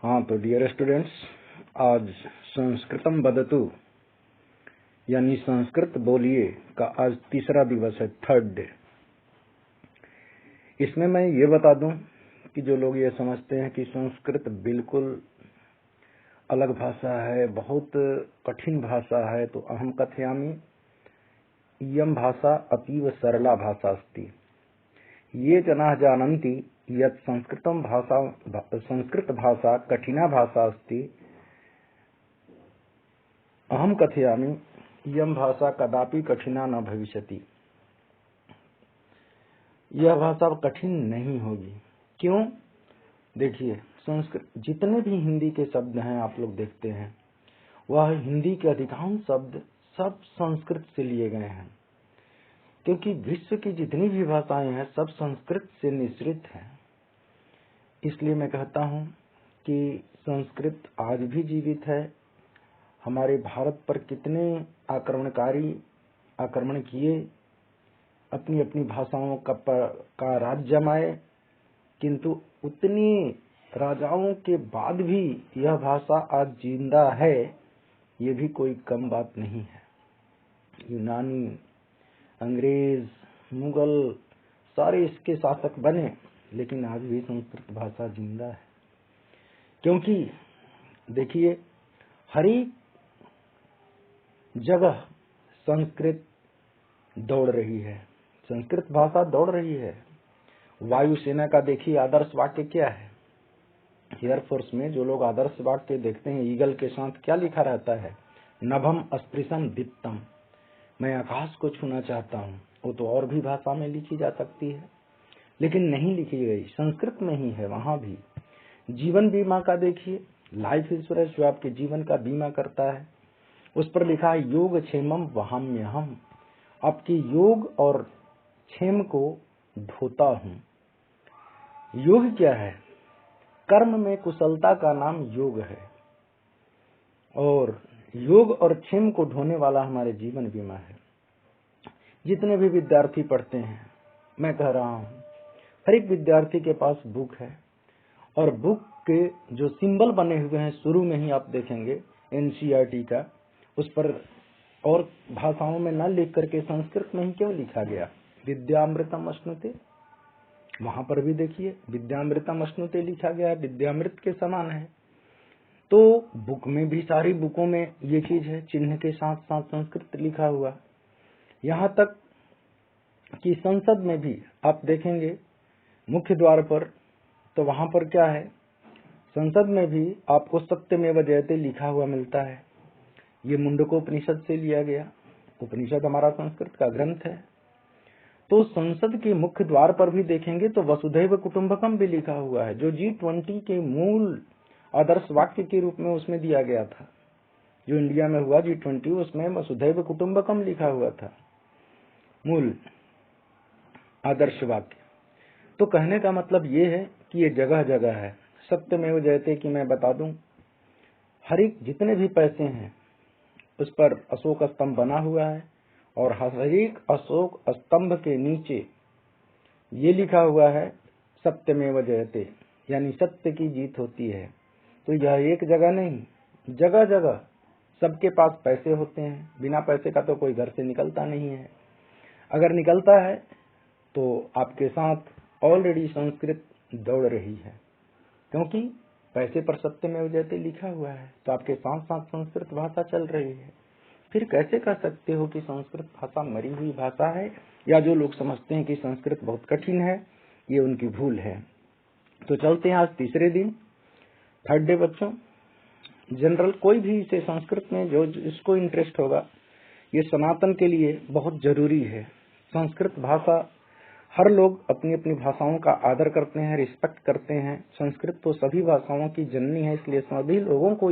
हाँ, तो dear students, आज संस्कृतम वदतु यानी संस्कृत बोलिए का आज तीसरा दिवस है, थर्ड डे। इसमें मैं ये बता दूं कि जो लोग ये समझते हैं कि संस्कृत बिल्कुल अलग भाषा है, बहुत कठिन भाषा है, तो अहम कथयामि इयं भाषा अतीव सरला भाषा अस्ति। ये जनाः जानन्ति यत् संस्कृत भाषा कठिना भाषा अस्ति। अहम कथयामि इयं भाषा कदापि कठिना न भविष्यति। यह भाषा कठिन नहीं होगी। क्यों? देखिए, संस्कृत जितने भी हिंदी के शब्द हैं आप लोग देखते हैं, वह हिंदी के अधिकांश शब्द सब संस्कृत से लिए गए हैं, क्योंकि विश्व की जितनी भी भाषाएं हैं सब संस्कृत से निश्रित हैं। इसलिए मैं कहता हूं कि संस्कृत आज भी जीवित है। हमारे भारत पर कितने आक्रमणकारी आक्रमण किए, अपनी अपनी भाषाओं का राज जमाए, किंतु उतनी राजाओं के बाद भी यह भाषा आज जिंदा है, ये भी कोई कम बात नहीं है। यूनानी, अंग्रेज, मुगल सारे इसके शासक बने, लेकिन आज भी संस्कृत भाषा जिंदा है। क्योंकि देखिए, हर एक जगह संस्कृत दौड़ रही है, संस्कृत भाषा दौड़ रही है। वायुसेना का देखिए आदर्श वाक्य क्या है। एयरफोर्स में जो लोग आदर्श वाक्य देखते हैं, ईगल के साथ क्या लिखा रहता है? नभम अस्पृशम दीप्तम, मैं आकाश को छूना चाहता हूँ। वो तो और भी भाषा में लिखी जा सकती है, लेकिन नहीं लिखी गई, संस्कृत में ही है। वहां भी जीवन बीमा का देखिए, लाइफ इंश्योरेंस जो आपके जीवन का बीमा करता है, उस पर लिखा है योग क्षेमम वहाम्यहम, आपकी योग और क्षेम को ढोता हूं। योग क्या है? कर्म में कुशलता का नाम योग है, और योग और क्षेम को ढोने वाला हमारे जीवन बीमा है। जितने भी विद्यार्थी पढ़ते हैं, मैं कह रहा हूं, हर एक विद्यार्थी के पास बुक है, और बुक के जो सिंबल बने हुए हैं शुरू में ही आप देखेंगे एनसीईआरटी का, उस पर और भाषाओं में न लिख करके संस्कृत में ही क्यों लिखा गया? विद्यामृतम अश्नुते, वहां पर भी देखिए विद्यामृतम अश्नुते लिखा गया है, विद्यामृत के समान है। तो बुक में भी, सारी बुकों में ये चीज है, चिन्ह के साथ साथ संस्कृत लिखा हुआ। यहाँ तक कि संसद में भी आप देखेंगे मुख्य द्वार पर, तो वहां पर क्या है, संसद में भी आपको सत्यमेव जयते लिखा हुआ मिलता है। ये मुंडकोपनिषद से लिया गया। उपनिषद हमारा संस्कृत का ग्रंथ है। तो संसद के मुख्य द्वार पर भी देखेंगे तो वसुधैव कुटुंबकम भी लिखा हुआ है, जो G20 के मूल आदर्श वाक्य के रूप में उसमें दिया गया था। जो इंडिया में हुआ G20, उसमें वसुधैव कुटुंबकम लिखा हुआ था, मूल आदर्श वाक्य। तो कहने का मतलब ये है कि ये जगह जगह है। सत्यमेव जयते कि मैं बता दूं, हर एक जितने भी पैसे हैं उस पर अशोक स्तंभ बना हुआ है, और हर एक अशोक स्तंभ के नीचे ये लिखा हुआ है सत्यमेव जयते, यानी सत्य की जीत होती है। तो यह एक जगह नहीं, जगह जगह सबके पास पैसे होते हैं। बिना पैसे का तो कोई घर से निकलता नहीं है। अगर निकलता है तो आपके साथ ऑलरेडी संस्कृत दौड़ रही है, क्योंकि पैसे पर सत्यमेव जयते लिखा हुआ है, तो आपके साथ साथ संस्कृत भाषा चल रही है। फिर कैसे कह सकते हो कि संस्कृत भाषा मरी हुई भाषा है? या जो लोग समझते हैं कि संस्कृत बहुत कठिन है, ये उनकी भूल है। तो चलते हैं आज तीसरे दिन, थर्ड डे। बच्चों, जनरल कोई भी इसे संस्कृत में जो इसको इंटरेस्ट होगा, ये सनातन के लिए बहुत जरूरी है। संस्कृत भाषा, हर लोग अपनी अपनी भाषाओं का आदर करते हैं, रिस्पेक्ट करते हैं। संस्कृत तो सभी भाषाओं की जननी है, इसलिए सभी लोगों को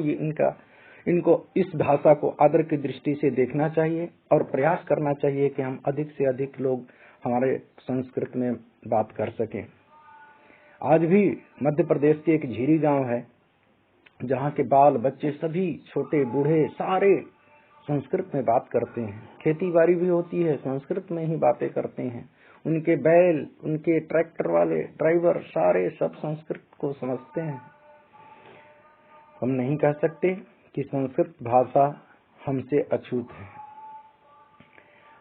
इनको इस भाषा को आदर की दृष्टि से देखना चाहिए, और प्रयास करना चाहिए कि हम अधिक से अधिक लोग हमारे संस्कृत में बात कर सकें। आज भी मध्य प्रदेश के एक झीरी गांव है, जहाँ के बाल बच्चे सभी, छोटे बूढ़े, सारे संस्कृत में बात करते हैं। खेती बाड़ी भी होती है, संस्कृत में ही बातें करते हैं। उनके बैल, उनके ट्रैक्टर वाले ड्राइवर सारे सब संस्कृत को समझते हैं। हम नहीं कह सकते कि संस्कृत भाषा हमसे अछूत है।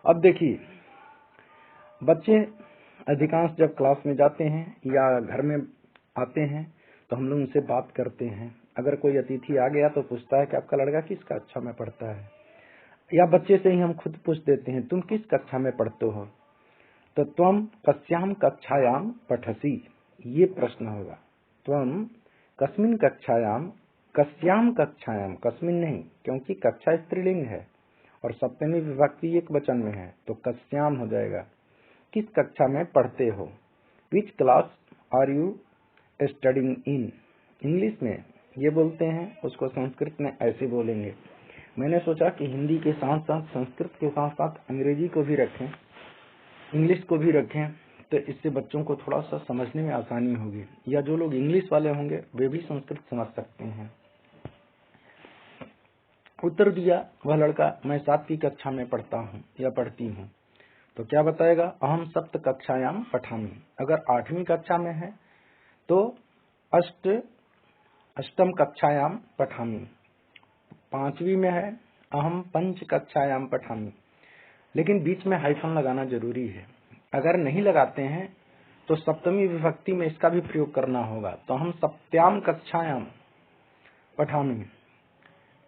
अब देखिए, बच्चे अधिकांश जब क्लास में जाते हैं या घर में आते हैं तो हम लोग उनसे बात करते हैं। अगर कोई अतिथि आ गया तो पूछता है कि आपका लड़का किस कक्षा में पढ़ता है, या बच्चे से ही हम खुद पूछ देते हैं तुम किस कक्षा में पढ़ते हो, तो त्वम कस्याम कक्षायाम पठसी, ये प्रश्न होगा। त्वम कस्मिन कक्षायाम, कस्याम कक्षायाम, कस्मिन नहीं, क्योंकि कक्षा स्त्रीलिंग है और सप्तमी विभक्ति एक वचन में है, तो कस्याम हो जाएगा। किस कक्षा में पढ़ते हो, which class are you studying in. English में ये बोलते हैं, उसको संस्कृत में ऐसे बोलेंगे। मैंने सोचा कि हिंदी के साथ साथ संस्कृत के साथ साथ अंग्रेजी को भी रखें, इंग्लिश को भी रखें, तो इससे बच्चों को थोड़ा सा समझने में आसानी होगी, या जो लोग इंग्लिश वाले होंगे वे भी संस्कृत समझ सकते हैं। उत्तर दिया वह लड़का, मैं 7वीं कक्षा में पढ़ता हूँ या पढ़ती हूँ। तो क्या बताएगा, अहम सप्त कक्षायाम पठामि। अगर 8वीं कक्षा में है तो अष्टम कक्षायाम पठामि। 5वीं में है अहम पंच कक्षायाम पठामि। लेकिन बीच में हाइफन लगाना जरूरी है। अगर नहीं लगाते हैं तो सप्तमी विभक्ति में इसका भी प्रयोग करना होगा, तो हम सप्त्याम कक्षायाम पठामि।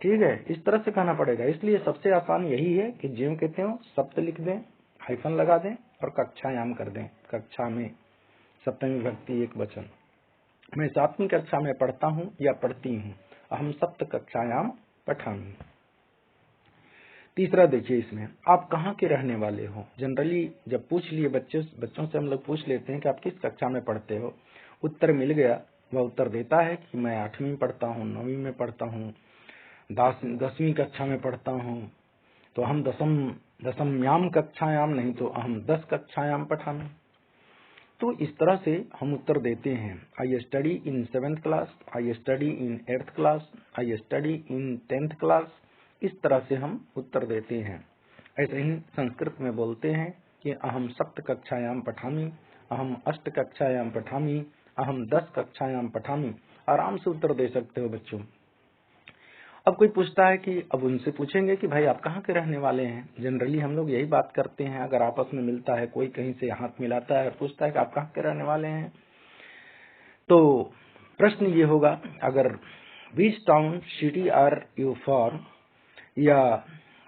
ठीक है, इस तरह से कहना पड़ेगा। इसलिए सबसे आसान यही है कि ज्यों के त्यों सप्त लिख दें, हाइफन लगा दें और कक्षायाम कर दें। कक्षा में सप्तमी विभक्ति एक वचन। मैं 7वीं कक्षा में पढ़ता हूँ या पढ़ती हूँ, अहम सप्त कक्षायाम पठामि। तीसरा देखिए, इसमें आप कहाँ के रहने वाले हो। जनरली जब पूछ लिए बच्चों से हम लोग पूछ लेते हैं कि आप किस कक्षा में पढ़ते हो, उत्तर मिल गया, वह उत्तर देता है कि मैं 8वीं में पढ़ता हूँ, 9वीं में पढ़ता हूँ, 10वीं कक्षा में पढ़ता हूँ, तो हम दसम्याम कक्षायाम, नहीं तो हम 10 कक्षायाम पठामि। तो इस तरह से हम उत्तर देते हैं। I study in 7th class, I study in 8th class, I study in 10th class. इस तरह से हम उत्तर देते हैं। ऐसे ही संस्कृत में बोलते हैं कि अहम सप्त कक्षायाम पठामि, अहम 8 कक्षायाम पठामि, अहम 10 कक्षायाम पठामि। आराम से उत्तर दे सकते हो बच्चों। अब कोई पूछता है कि अब उनसे पूछेंगे कि भाई आप कहाँ के रहने वाले हैं। जनरली हम लोग यही बात करते हैं, अगर आपस में मिलता है, कोई कहीं से हाथ मिलाता है और पूछता है कि आप कहाँ के रहने वाले हैं, तो प्रश्न ये होगा, अगर which town city are you from, या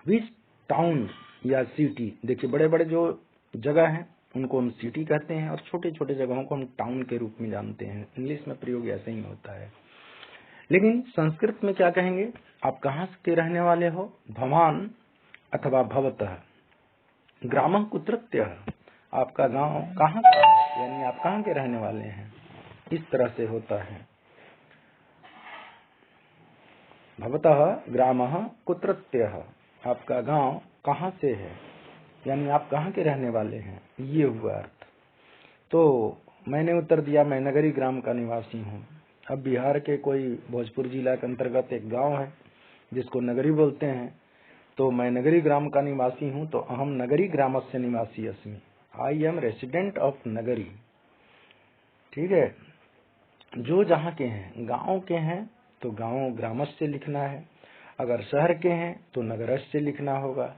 विच टाउन या सिटी। देखिए, बड़े बड़े जो जगह हैं उनको हम सिटी कहते हैं और छोटे छोटे जगहों को हम टाउन के रूप में जानते हैं। इंग्लिश में प्रयोग ऐसे ही होता है, लेकिन संस्कृत में क्या कहेंगे, आप कहाँ के रहने वाले हो, भवान अथवा भवतः, ग्रामः कुत्रत्यः, आपका गांव कहाँ का है, यानी आप कहाँ के रहने वाले हैं। इस तरह से होता है। भवतः ग्रामः कुत्रत्यः, आपका गांव कहाँ से है, यानी आप कहाँ के रहने वाले हैं, ये हुआ अर्थ। तो मैंने उत्तर दिया, मैं नगरी ग्राम का निवासी हूँ। अब बिहार के कोई भोजपुर जिला के अंतर्गत एक गांव है जिसको नगरी बोलते हैं, तो मैं नगरी ग्राम का निवासी हूँ, तो अहम नगरी ग्रामस्य निवासी अस्मि, आई एम रेसिडेंट ऑफ नगरी। ठीक है, जो जहाँ के हैं, गांव के हैं तो गांव ग्रामस्य लिखना है, अगर शहर के हैं तो नगरस्य लिखना होगा।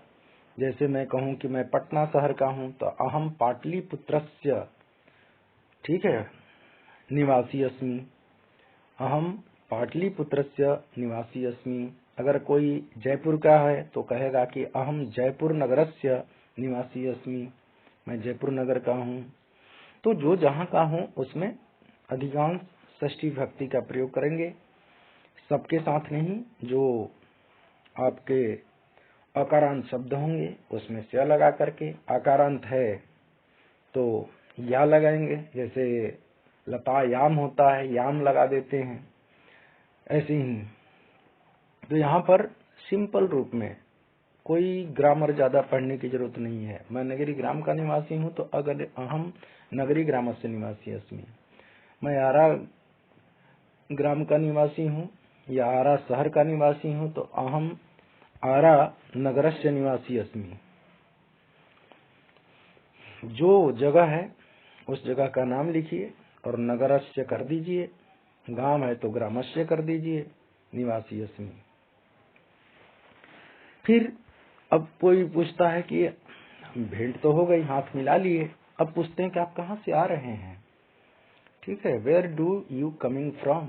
जैसे मैं कहूँ कि मैं पटना शहर का हूँ, तो अहम पाटलिपुत्रस्य, ठीक है, निवासी अस्मि, अहम पाटलिपुत्रस्य निवासी अस्मि। अगर कोई जयपुर का है तो कहेगा कि अहम जयपुर नगरस्य निवासी अस्मि, मैं जयपुर नगर का हूँ। तो जो जहाँ का हूँ उसमें अधिकांश षष्ठी विभक्ति का प्रयोग करेंगे, सबके साथ नहीं। जो आपके अकारांत शब्द होंगे उसमें से लगा करके, आकारांत है तो या लगाएंगे, जैसे लता याम होता है, याम लगा देते हैं, ऐसे ही। तो यहाँ पर सिंपल रूप में कोई ग्रामर ज्यादा पढ़ने की जरूरत नहीं है। मैं नगरी ग्राम का निवासी हूँ तो अगर अहम नगरी ग्रामस्य निवासी अस्मि, मैं आरा ग्राम का निवासी हूँ या आरा शहर का निवासी हूँ, तो अहम आरा नगरस्य निवासी अस्मि। जो जगह है उस जगह का नाम लिखिए और नगरस्य कर दीजिए, गांव है तो ग्रामस्य कर दीजिए, निवासी अस्मि। फिर अब कोई पूछता है कि भेंट तो हो गई, हाथ मिला लिए, अब पूछते हैं कि आप कहाँ से आ रहे हैं। ठीक है, where do you coming from.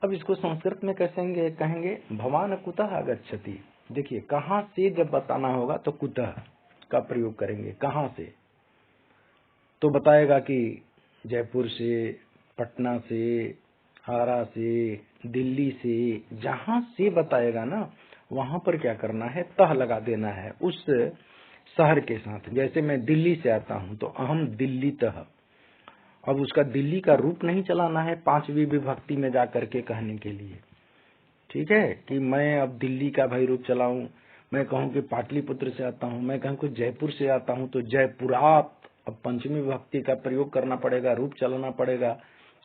अब इसको संस्कृत में कहेंगे भवान कुतः आगच्छति। देखिए, कहाँ से जब बताना होगा तो कुतः का प्रयोग करेंगे, कहाँ से। तो बताएगा कि जयपुर से, पटना से, आरा से, दिल्ली से, जहां से बताएगा ना वहां पर क्या करना है, तह लगा देना है उस शहर के साथ। जैसे मैं दिल्ली से आता हूं तो अहम दिल्ली तह। अब उसका दिल्ली का रूप नहीं चलाना है पांचवी विभक्ति में जाकर के कहने के लिए। ठीक है, कि मैं अब दिल्ली का भाई रूप चलाऊं, मैं कहूं कि पाटलिपुत्र से आता हूं, मैं कहूं कि जयपुर से आता हूं तो जयपुरात। अब पंचमी विभक्ति का प्रयोग करना पड़ेगा, रूप चलाना पड़ेगा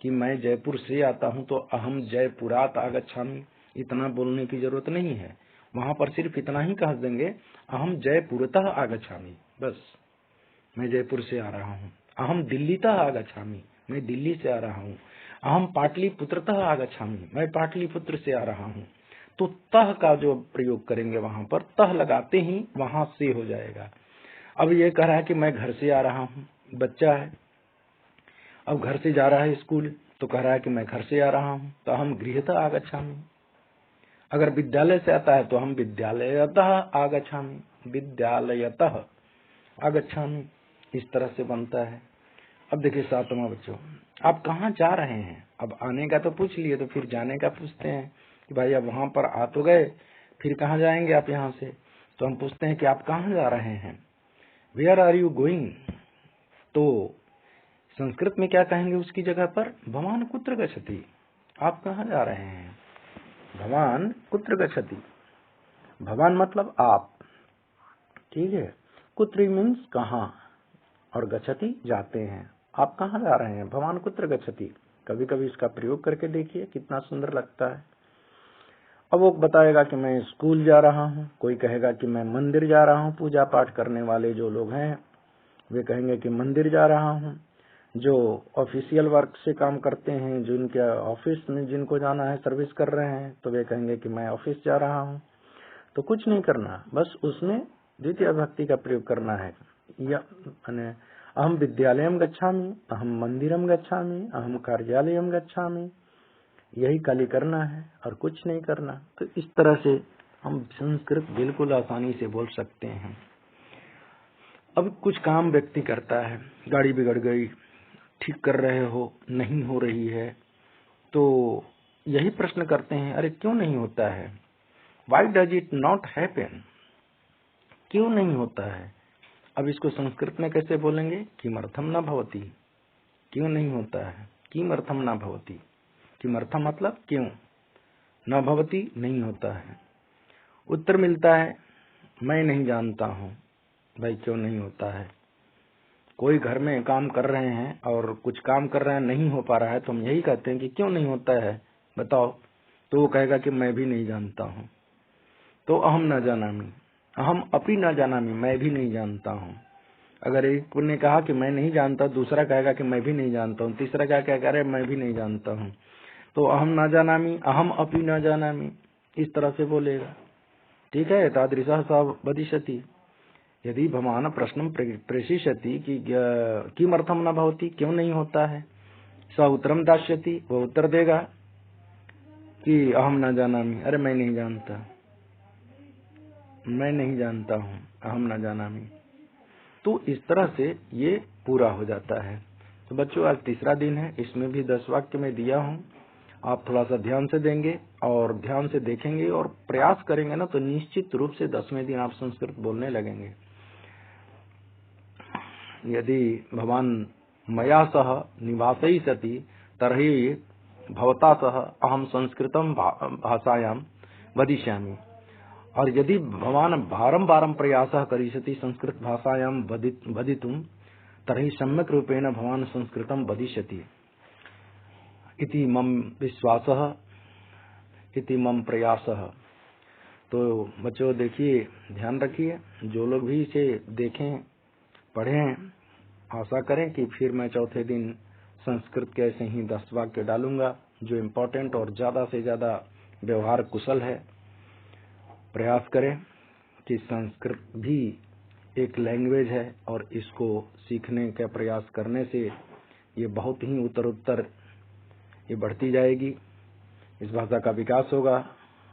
कि मैं जयपुर से आता हूं तो अहम जयपुरात आगच्छामि। इतना बोलने की जरूरत नहीं है, वहां पर सिर्फ इतना ही कह देंगे अहम जयपुरतः आगच्छामि, बस मैं जयपुर से आ रहा हूँ। अहम दिल्लीतः आगच्छामि, मैं दिल्ली से आ रहा हूँ। अहम पाटलिपुत्रतः आगच्छामि, मैं पाटलिपुत्र से आ रहा हूँ। तो तह का जो प्रयोग करेंगे वहां पर, तह लगाते ही वहां से हो जाएगा। अब ये कह रहा है कि मैं घर से आ रहा हूँ, बच्चा है, अब घर से जा रहा है स्कूल, तो कह रहा है कि मैं घर से आ रहा हूँ, तो हम गृहतः आगच्छामि। अगर विद्यालय से आता है तो हम विद्यालयतः आगच्छामि, विद्यालयतः आगच्छामि, इस तरह से बनता है। अब देखिए सातवां बच्चों, आप कहाँ जा रहे हैं। अब आने का तो पूछ लिए, तो फिर जाने का पूछते हैं कि भाई अब वहां पर आ तो गए, फिर कहाँ जाएंगे आप यहाँ से। तो हम पूछते हैं कि आप कहाँ जा रहे हैं, वेयर आर यू गोइंग। तो संस्कृत में क्या कहेंगे उसकी जगह पर, भवान कुत्र गच्छति, आप कहाँ जा रहे हैं, भवान कुत्र गच्छति। भवान मतलब आप, ठीक है, कुत्र मीन्स कहाँ, और गच्छति जाते हैं, आप कहाँ जा रहे हैं, भवान कुत्र गच्छति। कभी कभी इसका प्रयोग करके देखिए कितना सुंदर लगता है। अब वो बताएगा कि मैं स्कूल जा रहा हूँ, कोई कहेगा कि मैं मंदिर जा रहा हूँ। पूजा पाठ करने वाले जो लोग हैं वे कहेंगे कि मंदिर जा रहा हूँ। जो ऑफिशियल वर्क से काम करते हैं, जो इनके ऑफिस में जिनको जाना है, सर्विस कर रहे हैं, तो वे कहेंगे कि मैं ऑफिस जा रहा हूँ। तो कुछ नहीं करना, बस उसमें द्वितीय विभक्ति का प्रयोग करना है। या अहम विद्यालयम गच्छामि, अहम मंदिरम गच्छामि, अहम कार्यालयम गच्छामि, यही खाली करना है और कुछ नहीं करना। तो इस तरह से हम संस्कृत बिल्कुल आसानी से बोल सकते हैं। अब कुछ काम व्यक्ति करता है, गाड़ी बिगड़ गई, ठीक कर रहे हो, नहीं हो रही है, तो यही प्रश्न करते हैं, अरे क्यों नहीं होता है, why does it not happen, क्यों नहीं होता है। अब इसको संस्कृत में कैसे बोलेंगे, किमर्थम न भवति, क्यों नहीं होता है, किमर्थम न भवति। किमर्थम मतलब क्यों, न भवति नहीं होता है। उत्तर मिलता है मैं नहीं जानता हूँ, भाई क्यों नहीं होता है। कोई घर में काम कर रहे हैं और कुछ काम कर रहे हैं, नहीं हो पा रहा है, तो हम यही कहते हैं कि क्यों नहीं होता है बताओ। तो वो कहेगा कि मैं भी नहीं जानता हूँ। तो अहम न जानामि, अहम अपि न जानामि, मैं भी नहीं जानता हूँ। अगर एक ने कहा कि मैं नहीं जानता, दूसरा कहेगा कि मैं भी नहीं जानता हूँ, तीसरा क्या कहेगा, अरे मैं भी नहीं जानता हूँ। तो अहम न जानामि, अहम अपि न जानामि, इस तरह से बोलेगा। ठीक है, तादृशः स वदिष्यति। यदि भवान प्रश्न प्रेषिष्यति कि किमर्थम न भवति, क्यों नहीं होता है, स उत्तरम दास्यति, वो उत्तर देगा कि अहम न जानामि, अरे मैं नहीं जानता, मैं नहीं जानता हूँ, अहम न जानामि। तो इस तरह से ये पूरा हो जाता है। तो बच्चों आज तीसरा दिन है, इसमें भी 10 वाक्य में दिया हूँ। आप थोड़ा सा ध्यान से देंगे और ध्यान से देखेंगे और प्रयास करेंगे ना, तो निश्चित रूप से 10वें दिन आप संस्कृत बोलने लगेंगे। यदि भवान मया सह निवासयिष्यति तर्हि भवता सह अहम संस्कृतम भाषायां वदिष्यामि। और यदि भवान बारंबारं प्रयासः करिष्यति संस्कृत भाषायां वदितुं तर्हि सम्यक् रूपेण भवान संस्कृतं वदिष्यति इति मम विश्वासः, इति मम प्रयासः। तो बच्चों देखिए, ध्यान रखिए, जो लोग भी इसे देखें, पढ़ें, आशा करें कि फिर मैं चौथे दिन संस्कृत के ऐसे ही 10 वाक्य डालूंगा जो इम्पोर्टेंट और ज्यादा से ज्यादा व्यवहार कुशल है। प्रयास करें कि संस्कृत भी एक लैंग्वेज है और इसको सीखने का प्रयास करने से ये बहुत ही उत्तरोत्तर ये बढ़ती जाएगी। इस भाषा का विकास होगा।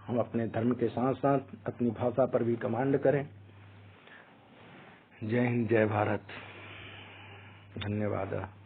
हम अपने धर्म के साथ साथ अपनी भाषा पर भी कमांड करें। जय हिंद, जय भारत। धन्यवाद।